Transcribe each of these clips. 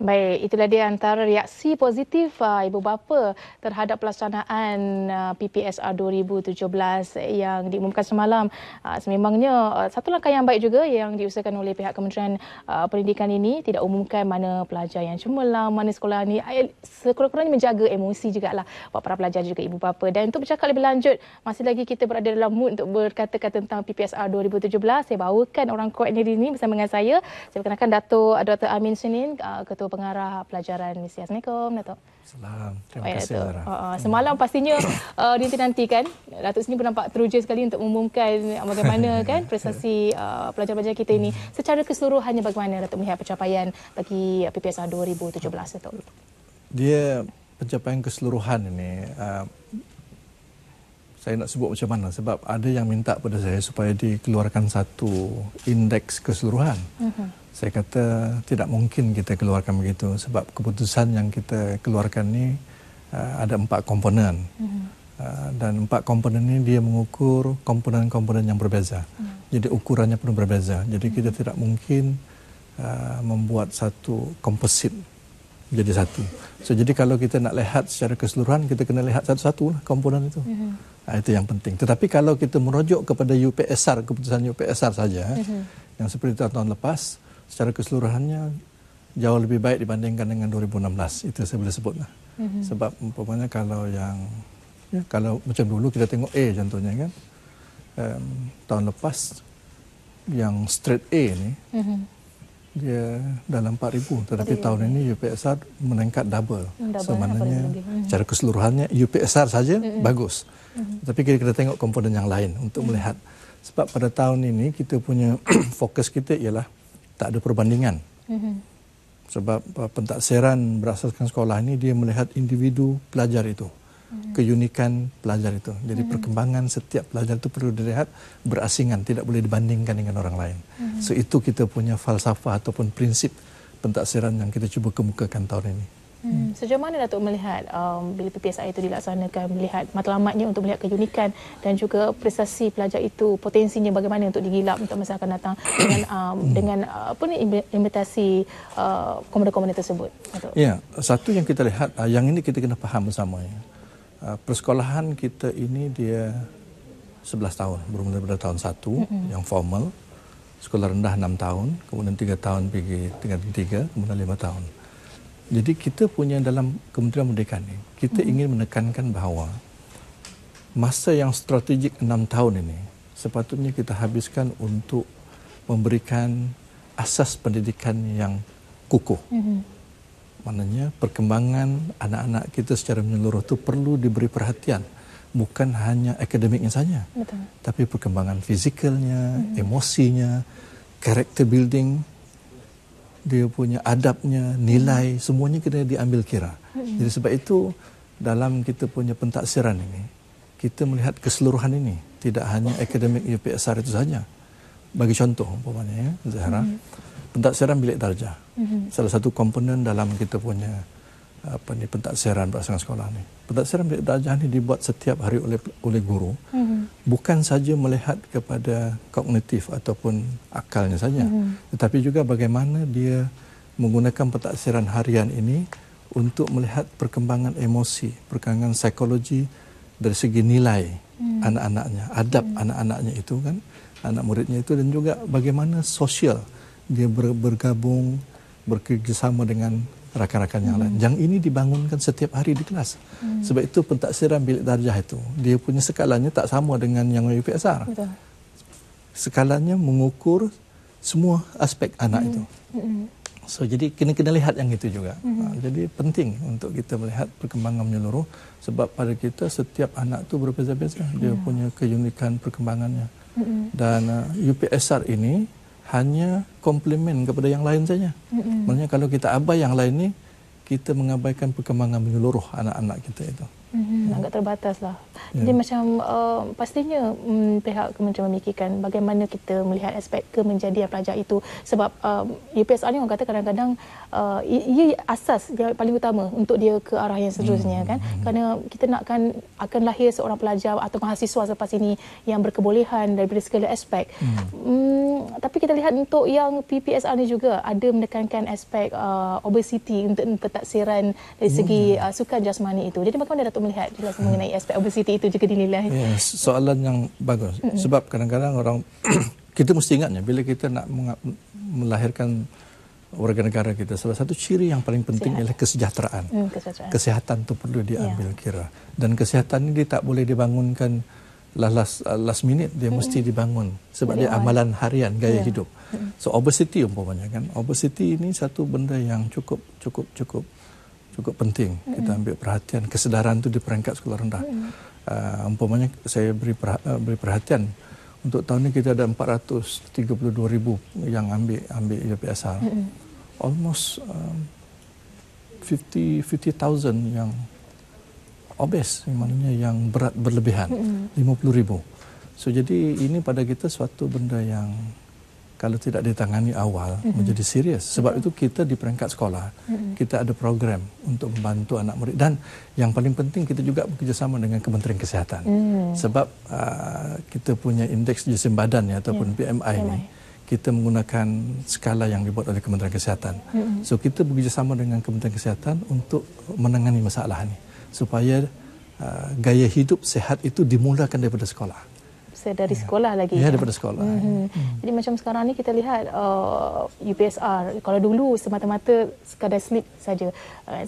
Baik, itulah dia antara reaksi positif ibu bapa terhadap pelaksanaan PPSR 2017 yang diumumkan semalam. Sememangnya satu langkah yang baik juga yang diusahakan oleh pihak Kementerian Pendidikan ini, tidak umumkan mana pelajar yang cemerlang, mana sekolah ni, sekurang-kurangnya menjaga emosi jugalah buat para pelajar juga ibu bapa. Dan untuk bercakap lebih lanjut, masih lagi kita berada dalam mood untuk berkata-kata tentang PPSR 2017. Saya bawakan orang kuatnya di sini bersama dengan saya. Saya perkenalkan Dr. Amin Senin, Ketua Pengarah Pelajaran Misi. Assalamualaikum, Datuk. Salam. Terima kasih, Zara. Semalam pastinya dinanti-nantikan. Datuk sini pun nampak teruja sekali untuk mengumumkan bagaimana kan prestasi pelajar-pelajar kita ini. Secara keseluruhannya bagaimana Datuk melihat pencapaian bagi PPSR 2017, Datuk? Dia pencapaian keseluruhan ini, saya nak sebut macam mana sebab ada yang minta pada saya supaya dikeluarkan satu indeks keseluruhan. Saya kata tidak mungkin kita keluarkan begitu sebab keputusan yang kita keluarkan ni ada 4 komponen. Dan 4 komponen ini dia mengukur komponen-komponen yang berbeza. Jadi ukurannya pun berbeza. Jadi kita tidak mungkin membuat satu komposit menjadi satu. So, jadi kalau kita nak lihat secara keseluruhan, kita kena lihat satu-satu lah komponen itu. Itu yang penting. Tetapi kalau kita merujuk kepada UPSR, keputusan UPSR saja, yang seperti tahun lepas, secara keseluruhannya jauh lebih baik dibandingkan dengan 2016. Itu saya boleh sebut lah. Sebab umpamanya kalau kalau macam dulu kita tengok A contohnya kan, tahun lepas yang straight A ni, dia dalam 4,000, tetapi tahun ini UPSR meningkat double. So maknanya secara keseluruhannya UPSR saja bagus. Tapi kita tengok komponen yang lain untuk melihat. Sebab pada tahun ini kita punya fokus kita ialah tak ada perbandingan. Sebab pentaksiran berasaskan sekolah ini dia melihat individu pelajar itu, keunikan pelajar itu. Jadi perkembangan setiap pelajar itu perlu dilihat berasingan, tidak boleh dibandingkan dengan orang lain. So itu kita punya falsafah ataupun prinsip pentaksiran yang kita cuba kemukakan tahun ini. Sejauh mana Datuk melihat bila PPSR itu dilaksanakan, melihat matlamatnya untuk melihat keunikan dan juga prestasi pelajar itu, potensinya bagaimana untuk digilap untuk masa akan datang dengan implementasi komponen-komponen tersebut, Datuk? Ya, satu yang kita lihat, yang ini kita kena faham bersama ya. Persekolahan kita ini dia 11 tahun, bermula pada tahun 1 yang formal, sekolah rendah 6 tahun, kemudian 3 tahun pergi tingkat 3, kemudian 5 tahun. Jadi kita punya dalam Kementerian Pendidikan ini, kita ingin menekankan bahawa masa yang strategik 6 tahun ini sepatutnya kita habiskan untuk memberikan asas pendidikan yang kukuh. Maknanya perkembangan anak-anak kita secara menyeluruh itu perlu diberi perhatian. Bukan hanya akademiknya saja. Betul. Tapi perkembangan fizikalnya, emosinya, character building, dia punya adabnya, nilai, semuanya kena diambil kira. Jadi sebab itu dalam kita punya pentaksiran ini, kita melihat keseluruhan ini. Tidak hanya akademik UPSR itu saja. Bagi contoh, umpamanya ya, Zahra, pentaksiran bilik darjah. Salah satu komponen dalam kita punya pentaksiran berdasarkan sekolah ni. Pentaksiran bilik darjah ni dibuat setiap hari oleh guru. Bukan saja melihat kepada kognitif ataupun akalnya saja, tetapi juga bagaimana dia menggunakan pentaksiran harian ini untuk melihat perkembangan emosi, perkembangan psikologi dari segi nilai anak-anaknya, adab anak-anaknya itu kan, anak muridnya itu, dan juga bagaimana sosial dia bergabung, bekerjasama dengan rakan-rakan yang lain. Yang ini dibangunkan setiap hari di kelas. Sebab itu pentaksiran bilik darjah itu, dia punya skalanya tak sama dengan yang UPSR. Betul. Skalanya mengukur semua aspek anak itu. So jadi kena lihat yang itu juga. Jadi penting untuk kita melihat perkembangan menyeluruh sebab pada kita setiap anak itu berbeza-beza. Dia punya keunikan perkembangannya. Dan UPSR ini hanya komplement kepada yang lain saja. Maksudnya kalau kita abai yang lain ni, kita mengabaikan perkembangan menyeluruh anak-anak kita itu. Agak terbatas lah. Jadi macam pastinya pihak Kementerian memikirkan bagaimana kita melihat aspek kemenjadian pelajar itu. Sebab UPSR ni orang kata kadang-kadang ia asas yang paling utama untuk dia ke arah yang seterusnya kan. Kerana kita nakkan akan lahir seorang pelajar atau mahasiswa selepas ini yang berkebolehan daripada segala aspek. Tapi kita lihat untuk yang PPSR ni juga ada menekankan aspek obesity untuk pentaksiran dari segi sukan jasmani itu. Jadi bagaimana Datuk melihat jelas mengenai aspek obesity itu juga dinilai? Ya, soalan yang bagus. Sebab kadang-kadang orang kita mesti ingatnya bila kita nak melahirkan warga negara kita, salah satu ciri yang paling penting ialah kesejahteraan. Kesihatan itu perlu diambil kira. Dan kesihatan ini tak boleh dibangunkan last minute, dia mesti dibangun sebab dia amalan harian, gaya hidup. So obesity umpamanya kan, obesity ini satu benda yang cukup penting kita ambil perhatian. Kesedaran itu di peringkat sekolah rendah. Umpamanya saya beri perhatian untuk tahun ini kita ada 432,000 yang ambil UPSR. Almost 50,000 yang obes, maknanya yang berat berlebihan, 50,000. So jadi ini pada kita suatu benda yang kalau tidak ditangani awal menjadi serius. Sebab itu kita di peringkat sekolah kita ada program untuk membantu anak murid, dan yang paling penting kita juga bekerjasama dengan Kementerian Kesihatan. Sebab kita punya indeks jisim badan ataupun BMI ini kita menggunakan skala yang dibuat oleh Kementerian Kesihatan. So kita bekerjasama dengan Kementerian Kesihatan untuk menangani masalah ini supaya gaya hidup sehat itu dimulakan daripada sekolah. Dari sekolah lagi. Ya, daripada sekolah. Jadi macam sekarang ni kita lihat UPSR, kalau dulu semata-mata sekadar slip saja.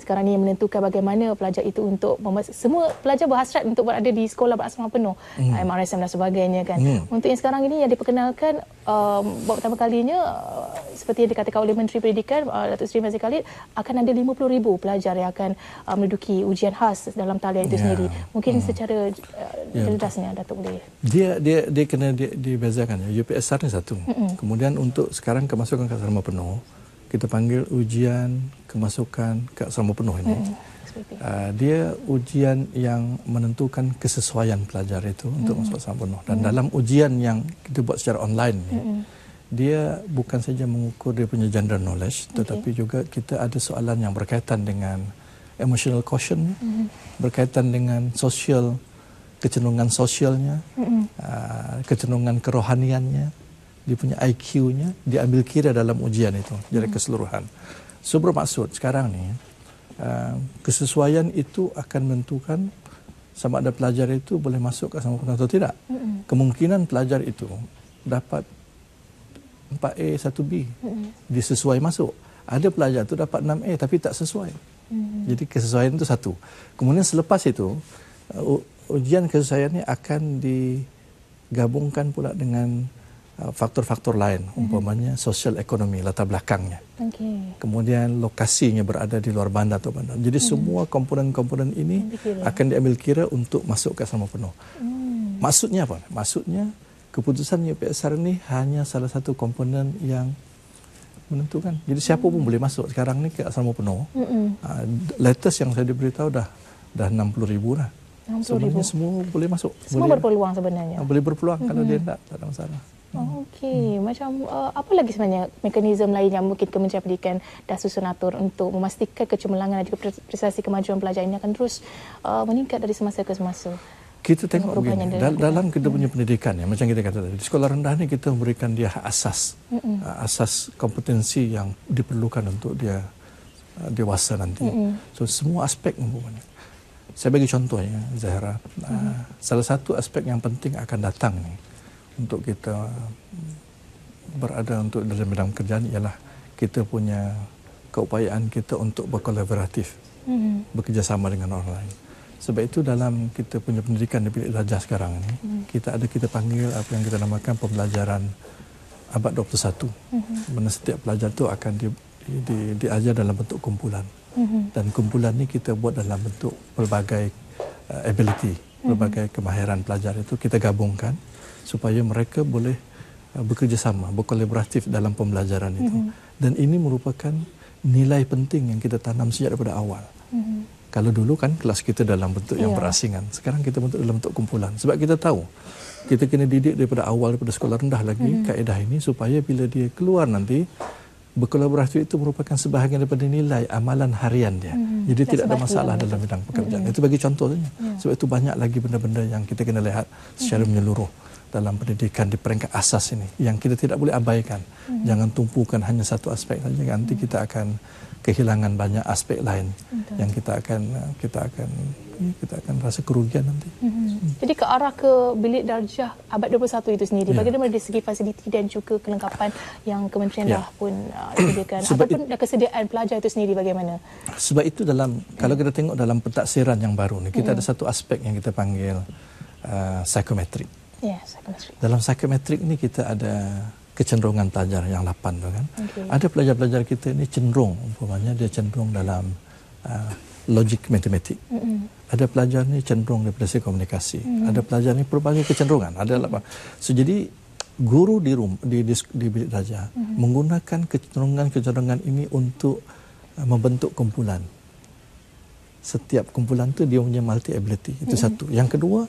Sekarang ni menentukan bagaimana pelajar itu untuk semua pelajar berhasrat untuk berada di sekolah berasrama penuh. MRSM dan sebagainya kan. Untuk yang sekarang ini yang diperkenalkan buat pertama kalinya seperti yang dikatakan oleh Menteri Pendidikan Datuk Seri Mazli Khalid, akan ada 50,000 pelajar yang akan menduduki ujian khas dalam talian itu sendiri. Mungkin secara jelasnya Datuk boleh. Dia kena dibezakan ya. UPSR ni satu. Kemudian untuk sekarang kemasukan ke asrama penuh, kita panggil ujian kemasukan ke asrama penuh ini. Dia ujian yang menentukan kesesuaian pelajar itu untuk masuk asrama penuh. Dan dalam ujian yang kita buat secara online ni, dia bukan saja mengukur dia punya general knowledge, tetapi juga kita ada soalan yang berkaitan dengan emotional quotient, berkaitan dengan social, kecenderungan sosialnya, kecenderungan kerohaniannya, dia punya IQ-nya diambil kira dalam ujian itu jadi keseluruhan. So bermaksud sekarang ni kesesuaian itu akan menentukan sama ada pelajar itu boleh masuk ke asrama penuh atau tidak. Kemungkinan pelajar itu dapat 4A 1B disesuai masuk. Ada pelajar itu dapat 6A tapi tak sesuai. Jadi kesesuaian itu satu. Kemudian selepas itu ujian kesesuaian ini akan digabungkan pula dengan faktor-faktor lain, umpamanya sosial ekonomi, latar belakangnya. Kemudian lokasinya berada di luar bandar atau bandar. Jadi semua komponen-komponen ini akan diambil kira untuk masuk ke asrama penuh. Maksudnya apa? Maksudnya keputusan UPSR ini hanya salah satu komponen yang menentukan. Jadi siapa pun boleh masuk sekarang ni ke asrama penuh. Latest yang saya diberitahu dah 60,000 dah. Sebenarnya semua boleh masuk. Semua boleh, berpeluang sebenarnya. Boleh berpeluang kalau dia tak ada masalah. Okey, macam apa lagi sebenarnya mekanisme lain yang mungkin Kementerian Pendidikan dah susun atur untuk memastikan kecemerlangan dan juga prestasi kemajuan pelajar ini akan terus meningkat dari semasa ke semasa? Kita tengok begini, dalam kita punya pendidikan ya, macam kita kata tadi, di sekolah rendah ni kita memberikan dia asas, asas kompetensi yang diperlukan untuk dia dewasa nanti. So semua aspek umpamanya. Saya bagi contoh ya, Zahra. Salah satu aspek yang penting akan datang ni untuk kita berada untuk dalam bidang pekerjaan ialah kita punya keupayaan kita untuk berkolaboratif, bekerjasama dengan orang lain. Sebab itu dalam kita punya pendidikan di bilik darjah sekarang ni, kita panggil apa yang kita namakan pembelajaran abad 21. Mana setiap pelajar tu akan diajar dalam bentuk kumpulan. Dan kumpulan ni kita buat dalam bentuk pelbagai ability, pelbagai kemahiran pelajar itu kita gabungkan supaya mereka boleh bekerjasama, berkolaboratif dalam pembelajaran itu. Dan ini merupakan nilai penting yang kita tanam sejak daripada awal. Kalau dulu kan kelas kita dalam bentuk yang berasingan, sekarang kita bentuk dalam bentuk kumpulan. Sebab kita tahu, kita kena didik daripada awal, daripada sekolah rendah lagi, kaedah ini supaya bila dia keluar nanti, berkolaborasi itu merupakan sebahagian daripada nilai amalan harian dia. Jadi tidak ada masalah dalam bidang pekerjaan. Itu bagi contoh saja. Sebab itu banyak lagi benda-benda yang kita kena lihat secara menyeluruh dalam pendidikan di peringkat asas ini yang kita tidak boleh abaikan. Jangan tumpukan hanya satu aspek saja, nanti kita akan kehilangan banyak aspek lain yang kita akan rasa kerugian nanti. Jadi ke arah ke bilik darjah abad 21 itu sendiri, bagaimana dari segi fasiliti dan juga kelengkapan yang kementerian dah pun sediakan, ataupun kesediaan pelajar itu sendiri bagaimana? Sebab itu kalau kita tengok dalam pentaksiran yang baru ni, kita ada satu aspek yang kita panggil psikometrik. Psikometrik. Dalam psikometrik ini kita ada kecenderungan pelajar yang 8 tu kan. Ada pelajar-pelajar kita ini cenderung, umpamanya dia cenderung dalam logik matematik. Ada pelajar ni cenderung daripada segi komunikasi. Ada pelajar ni pelbagai kecenderungan. So, jadi guru di bilik darjah menggunakan kecenderungan ini untuk membentuk kumpulan. Setiap kumpulan tu dia punya multi ability. Itu satu. Yang kedua,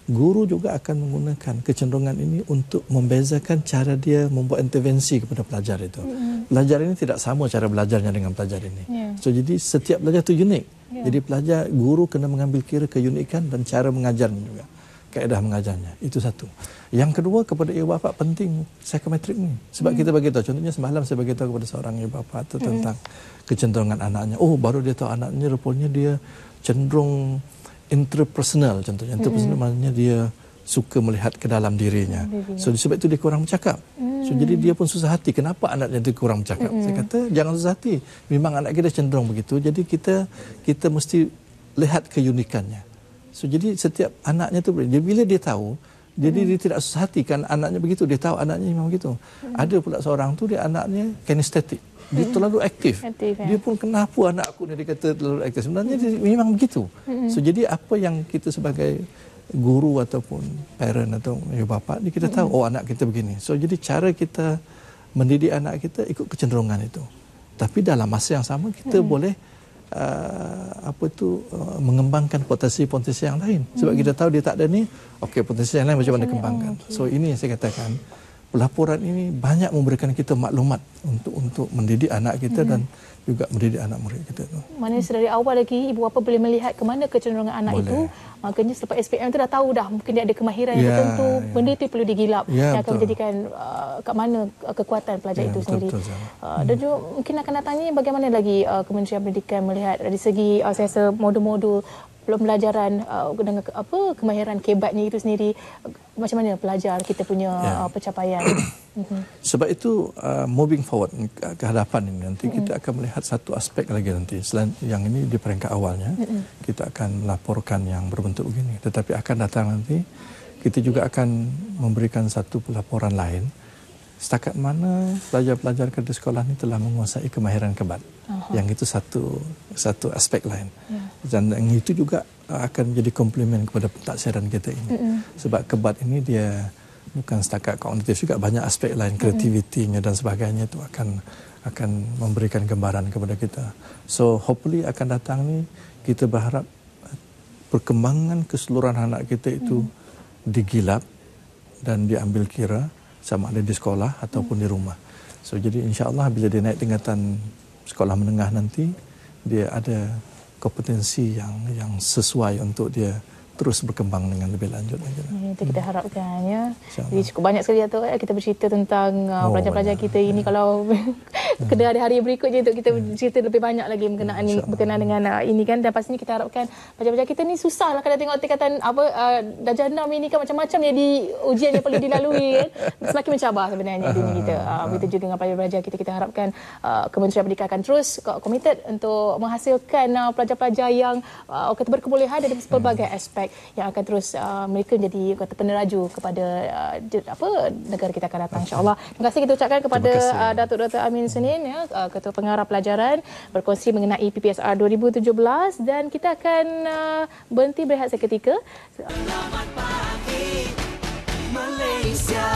guru juga akan menggunakan kecenderungan ini untuk membezakan cara dia membuat intervensi kepada pelajar itu. Pelajar ini tidak sama cara belajarnya dengan pelajar ini. So, jadi setiap pelajar itu unik. Jadi guru kena mengambil kira keunikan dan cara mengajarnya juga. Kaedah mengajarnya. Itu satu. Yang kedua, kepada ibu bapa penting psikometrik ini. Sebab kita bagi tahu, contohnya semalam saya bagi tahu kepada seorang ibu bapa tentang kecenderungan anaknya. Oh, baru dia tahu anaknya rupanya dia cenderung interpersonal, contohnya. Interpersonal maknanya dia suka melihat ke dalam dirinya. So, sebab itu dia kurang bercakap. So, jadi dia pun susah hati. Kenapa anaknya itu kurang bercakap? Saya kata, jangan susah hati. Memang anak kita cenderung begitu. Jadi kita mesti lihat keunikannya. So, jadi setiap anaknya itu, bila dia tahu, jadi dia tidak susah hati kan anaknya begitu. Dia tahu anaknya memang begitu. Ada pula seorang tu, dia anaknya kinestetik. Dia terlalu aktif. Dia pun, kenapa anak aku ni dia kata terlalu aktif? Sebenarnya dia memang begitu. So, jadi apa yang kita sebagai guru ataupun parent atau ibu bapa ni kita tahu, oh anak kita begini. So, jadi cara kita mendidik anak kita ikut kecenderungan itu. Tapi dalam masa yang sama kita boleh mengembangkan potensi-potensi yang lain. Sebab kita tahu dia tak ada ni, okey, potensi yang lain macam mana kembangkan. So, ini yang saya katakan, pelaporan ini banyak memberikan kita maklumat untuk mendidik anak kita dan juga mendidik anak murid kita. Maknanya dari awal lagi ibu bapa boleh melihat ke mana kecenderungan anak itu. Makanya selepas SPM tu dah tahu dah mungkin dia ada kemahiran yang tertentu. Benda itu perlu digilap yang akan menjadikan kat mana kekuatan pelajar itu sendiri. Dan juga mungkin akan datangnya bagaimana lagi Kementerian Pendidikan melihat dari segi saya rasa modul-modul pembelajaran dengan kemahiran kebatnya itu sendiri, macam mana pelajar kita punya pencapaian. Sebab itu moving forward ke hadapan ini nanti kita akan melihat satu aspek lagi nanti. Selain yang ini di peringkat awalnya kita akan melaporkan yang berbentuk begini, tetapi akan datang nanti kita juga akan memberikan satu pelaporan lain setakat mana pelajar-pelajar di sekolah ini telah menguasai kemahiran kebat. Yang itu satu aspek lain. Dan yang itu juga akan menjadi komplement kepada pentaksiran kita ini. Sebab kebat ini dia bukan setakat kognitif, juga banyak aspek lain, kreativitinya dan sebagainya itu akan memberikan gambaran kepada kita. So hopefully akan datang ni kita berharap perkembangan keseluruhan anak kita itu digilap dan diambil kira sama ada di sekolah ataupun di rumah. So, jadi insya-Allah bila dia naik tingkatan sekolah menengah nanti, dia ada kompetensi yang sesuai untuk dia terus berkembang dengan lebih lanjut. Itu kita harapkan ya. Jadi cukup banyak sekali tu kita bercerita tentang pelajar-pelajar kita ini. Kalau kena ada hari berikutnya untuk kita bercerita lebih banyak lagi berkenaan dengan ini kan. Dan pastinya kita harapkan pelajar-pelajar kita ni susah lah kalau tengok tingkatan darjah 6 ini kan macam-macam jadi ujian yang perlu dilalui kan. Semakin mencabar sebenarnya dunia kita. Begitu juga dengan pelajar-pelajar kita harapkan Kementerian Pendidikan akan terus committed untuk menghasilkan pelajar-pelajar yang kata berkebolehan dari pelbagai aspek yang akan terus mereka menjadi kata peneraju kepada negara kita akan datang insya-Allah. Terima kasih kita ucapkan kepada Datuk Dr. Amin Senin ya, Ketua Pengarah Pelajaran berkongsi mengenai PPSR 2017 dan kita akan berhenti berehat seketika. Selamat pagi Malaysia.